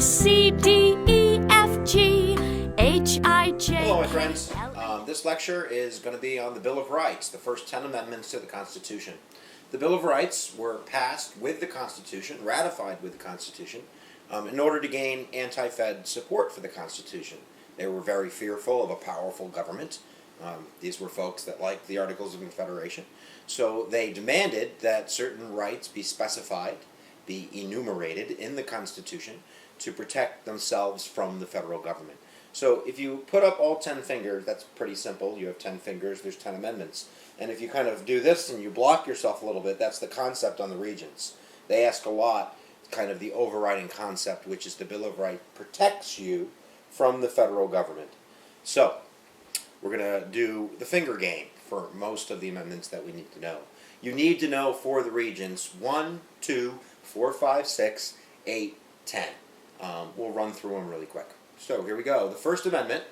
C, D, E, F, G, H, I, J. Hello, my friends. This lecture is going to be on the Bill of Rights, the first 10 amendments to the Constitution. The Bill of Rights were passed with the Constitution, ratified with the Constitution, in order to gain anti-Fed support for the Constitution. They were very fearful of a powerful government. These were folks that liked the Articles of Confederation. So they demanded that certain rights be specified, be enumerated in the Constitution to protect themselves from the federal government. So if you put up all 10 fingers, that's pretty simple. You have 10 fingers, there's 10 amendments. And if you kind of do this and you block yourself a little bit, that's the concept on the regents. They ask a lot, kind of the overriding concept, which is the Bill of Rights protects you from the federal government. So we're going to do the finger game for most of the amendments that we need to know. You need to know for the regents 1, 2, 4, 5, 6, 8, 10. We'll run through them really quick. So here we go. The First Amendment,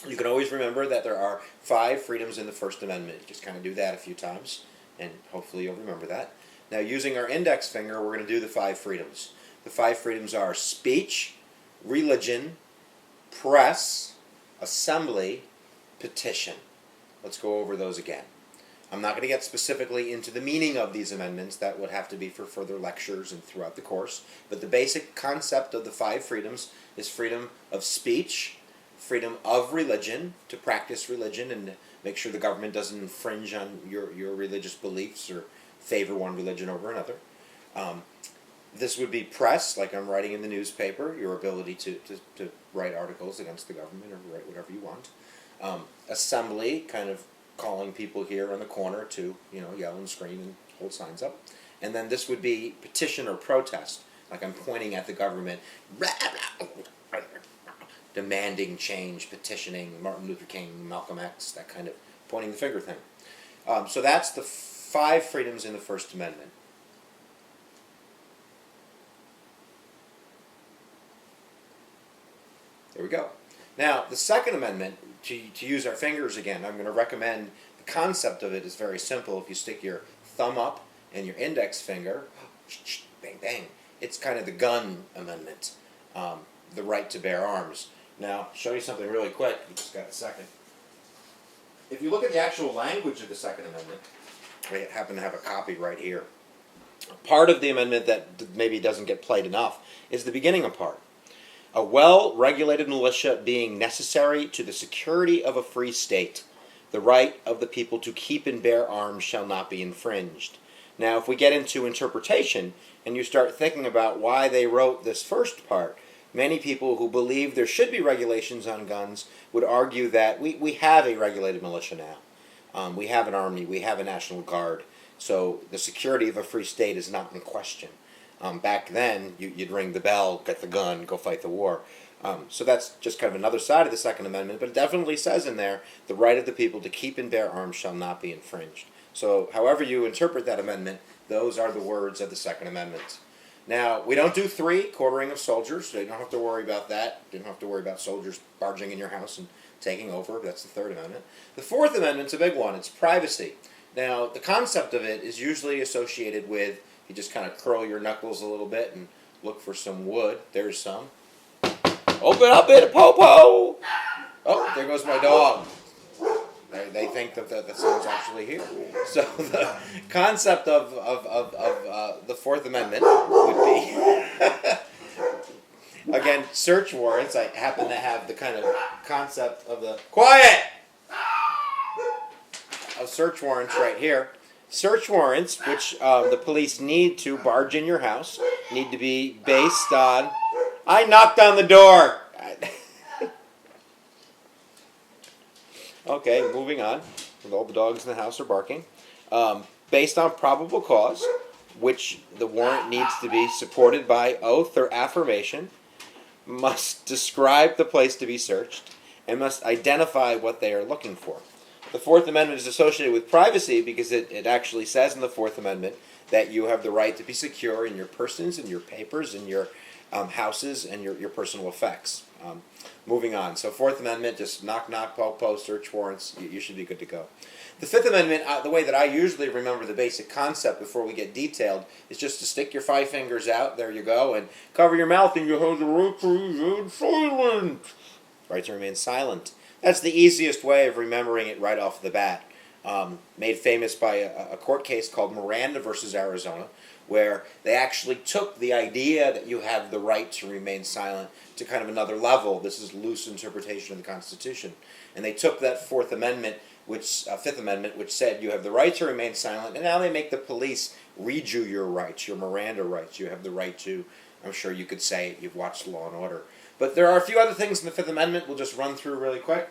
you can always remember that there are 5 freedoms in the First Amendment. Just kind of do that a few times, and hopefully you'll remember that. Now, using our index finger, we're going to do the 5 freedoms. The 5 freedoms are speech, religion, press, assembly, petition. Let's go over those again. I'm not going to get specifically into the meaning of these amendments. That would have to be for further lectures and throughout the course. But the basic concept of the 5 freedoms is freedom of speech, freedom of religion, to practice religion and make sure the government doesn't infringe on your religious beliefs or favor one religion over another. This would be press, like I'm writing in the newspaper, your ability to write articles against the government or write whatever you want. Assembly, kind of calling people here on the corner to, yell and scream and hold signs up. And then this would be petition or protest, like I'm pointing at the government, demanding change, petitioning, Martin Luther King, Malcolm X, that kind of pointing the finger thing. So that's the 5 freedoms in the First Amendment. There we go. Now, the Second Amendment, to use our fingers again, I'm going to recommend the concept of it is very simple. If you stick your thumb up and your index finger, bang, bang, it's kind of the gun amendment, the right to bear arms. Now, I'll show you something really quick. You just got a second. If you look at the actual language of the Second Amendment, I happen to have a copy right here. Part of the amendment that maybe doesn't get played enough is the beginning part. A well-regulated militia being necessary to the security of a free state, the right of the people to keep and bear arms shall not be infringed. Now, if we get into interpretation and you start thinking about why they wrote this first part, many people who believe there should be regulations on guns would argue that we have a regulated militia now. We have an army, we have a National Guard, so the security of a free state is not in question. Back then, you'd ring the bell, get the gun, go fight the war. So that's just kind of another side of the Second Amendment, but it definitely says in there, the right of the people to keep and bear arms shall not be infringed. So however you interpret that amendment, those are the words of the Second Amendment. Now, we don't do 3, quartering of soldiers, so you don't have to worry about that. You don't have to worry about soldiers barging in your house and taking over. That's the Third Amendment. The Fourth Amendment's a big one. It's privacy. Now, the concept of it is usually associated with you just kind of curl your knuckles a little bit and look for some wood. There's some. Open up it, po-po! Oh, there goes my dog. They think that someone's actually here. So the concept of the Fourth Amendment would be, again, search warrants. I happen to have the kind of concept of the, quiet! Of search warrants right here. Search warrants, which the police need to barge in your house, need to be based on... I knocked on the door! Okay, moving on. All the dogs in the house are barking. Based on probable cause, which the warrant needs to be supported by oath or affirmation, must describe the place to be searched, and must identify what they are looking for. The Fourth Amendment is associated with privacy because it actually says in the Fourth Amendment that you have the right to be secure in your persons and your papers and your houses and your personal effects. Moving on. So Fourth Amendment, just knock, knock, po, search warrants, you should be good to go. The Fifth Amendment, the way that I usually remember the basic concept before we get detailed, is just to stick your 5 fingers out, there you go, and cover your mouth, and you have the right to remain silent. Right to remain silent. That's the easiest way of remembering it right off the bat. Made famous by a court case called Miranda versus Arizona, where they actually took the idea that you have the right to remain silent to kind of another level. This is loose interpretation of the Constitution. And they took that Fifth Amendment, which said you have the right to remain silent, and now they make the police read you your rights, your Miranda rights. You have the right to, I'm sure you could say it, you've watched Law and Order. But there are a few other things in the Fifth Amendment we'll just run through really quick.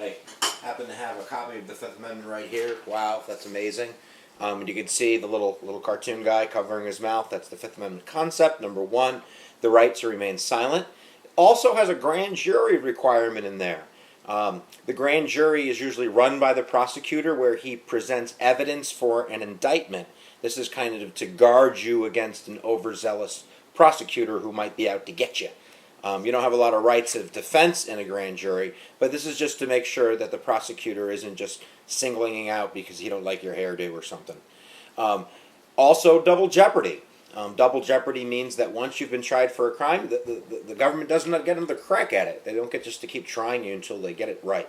I happen to have a copy of the Fifth Amendment right here. Wow, that's amazing. And you can see the little cartoon guy covering his mouth. That's the Fifth Amendment concept. Number 1, the right to remain silent. Also has a grand jury requirement in there. The grand jury is usually run by the prosecutor, where he presents evidence for an indictment. This is kind of to guard you against an overzealous prosecutor who might be out to get you. You don't have a lot of rights of defense in a grand jury, but this is just to make sure that the prosecutor isn't just singling you out because he don't like your hairdo or something. Also, double jeopardy. Double jeopardy means that once you've been tried for a crime, the government doesn't get another crack at it. They don't get just to keep trying you until they get it right.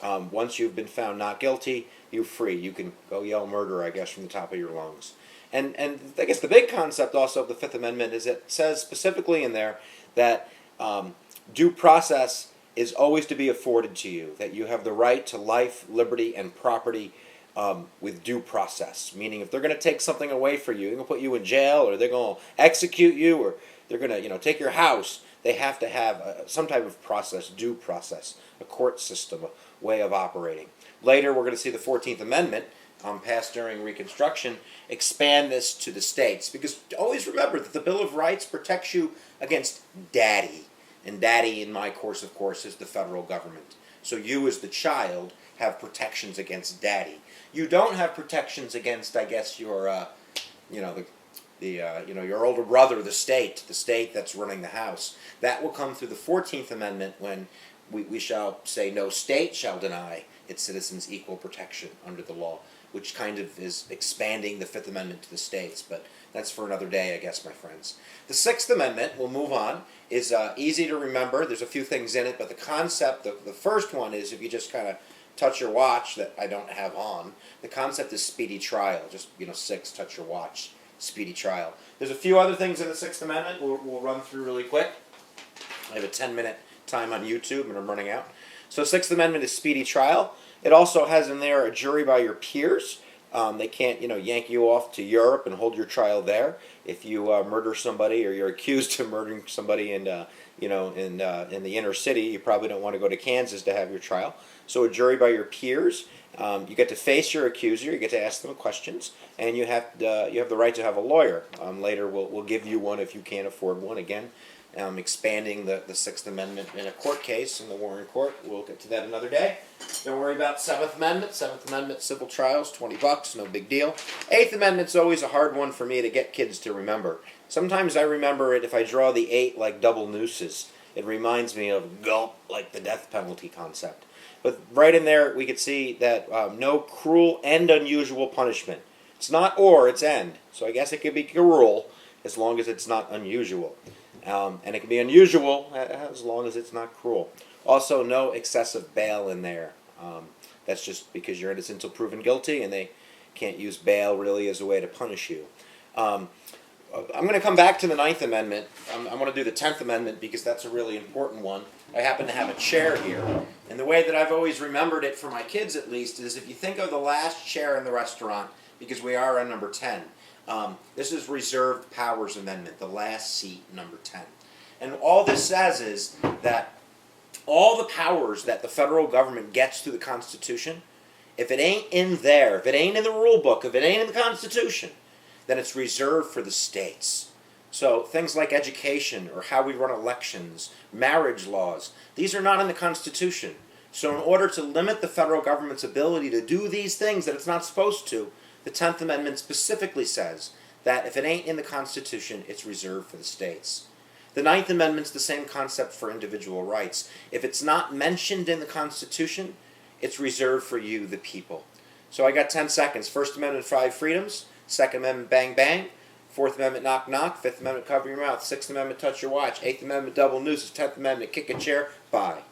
Once you've been found not guilty, you're free. You can go yell murder, I guess, from the top of your lungs. And I guess the big concept also of the Fifth Amendment is it says specifically in there that due process is always to be afforded to you, that you have the right to life, liberty, and property with due process. Meaning if they're going to take something away from you, they're going to put you in jail, or they're going to execute you, or they're going to take your house, they have to have some type of process, due process, a court system, a way of operating. Later we're going to see the 14th Amendment, passed during Reconstruction, expand this to the states. Because always remember that the Bill of Rights protects you against daddy. And daddy, in my course, of course, is the federal government. So you, as the child, have protections against daddy. You don't have protections against, I guess, your, your older brother, the state that's running the house. That will come through the 14th Amendment, when we shall say no state shall deny its citizens equal protection under the law, which kind of is expanding the Fifth Amendment to the states. But that's for another day, I guess, my friends. The Sixth Amendment, we'll move on, is easy to remember. There's a few things in it, but the concept, the first one is, if you just kind of touch your watch, that I don't have on, the concept is speedy trial. Just, 6, touch your watch, speedy trial. There's a few other things in the Sixth Amendment we'll run through really quick. I have a 10-minute time on YouTube, and I'm running out. So Sixth Amendment is speedy trial. It also has in there a jury by your peers. They can't, yank you off to Europe and hold your trial there. If you murder somebody, or you're accused of murdering somebody in the inner city, you probably don't want to go to Kansas to have your trial. So a jury by your peers. You get to face your accuser. You get to ask them questions, and you have the right to have a lawyer. Later, we'll give you one if you can't afford one. Again, expanding the Sixth Amendment in a court case in the Warren Court. We'll get to that another day. Don't worry about Seventh Amendment. Seventh Amendment civil trials, $20, no big deal. Eighth Amendment's always a hard one for me to get kids to remember. Sometimes I remember it if I draw the 8 like double nooses. It reminds me of gulp, like the death penalty concept. But right in there, we could see that no cruel and unusual punishment. It's not or, it's and. So I guess it could be cruel as long as it's not unusual. And it can be unusual as long as it's not cruel. Also, no excessive bail in there. That's just because you're innocent until proven guilty, and they can't use bail really as a way to punish you. I'm going to come back to the Ninth Amendment. I'm going to do the 10th Amendment because that's a really important one. I happen to have a chair here. And the way that I've always remembered it, for my kids at least, is if you think of the last chair in the restaurant, because we are on number 10, this is Reserved Powers Amendment, the last seat, number 10. And all this says is that all the powers that the federal government gets through the Constitution, if it ain't in there, if it ain't in the rule book, if it ain't in the Constitution, then it's reserved for the states. So things like education, or how we run elections, marriage laws, these are not in the Constitution. So in order to limit the federal government's ability to do these things that it's not supposed to, the 10th Amendment specifically says that if it ain't in the Constitution, it's reserved for the states. The 9th Amendment's the same concept for individual rights. If it's not mentioned in the Constitution, it's reserved for you, the people. So I got 10 seconds. First Amendment, 5 freedoms. Second Amendment, bang bang. Fourth Amendment, knock knock. Fifth Amendment, cover your mouth. Sixth Amendment, touch your watch. Eighth Amendment, double nooses. 10th Amendment, kick a chair. Bye.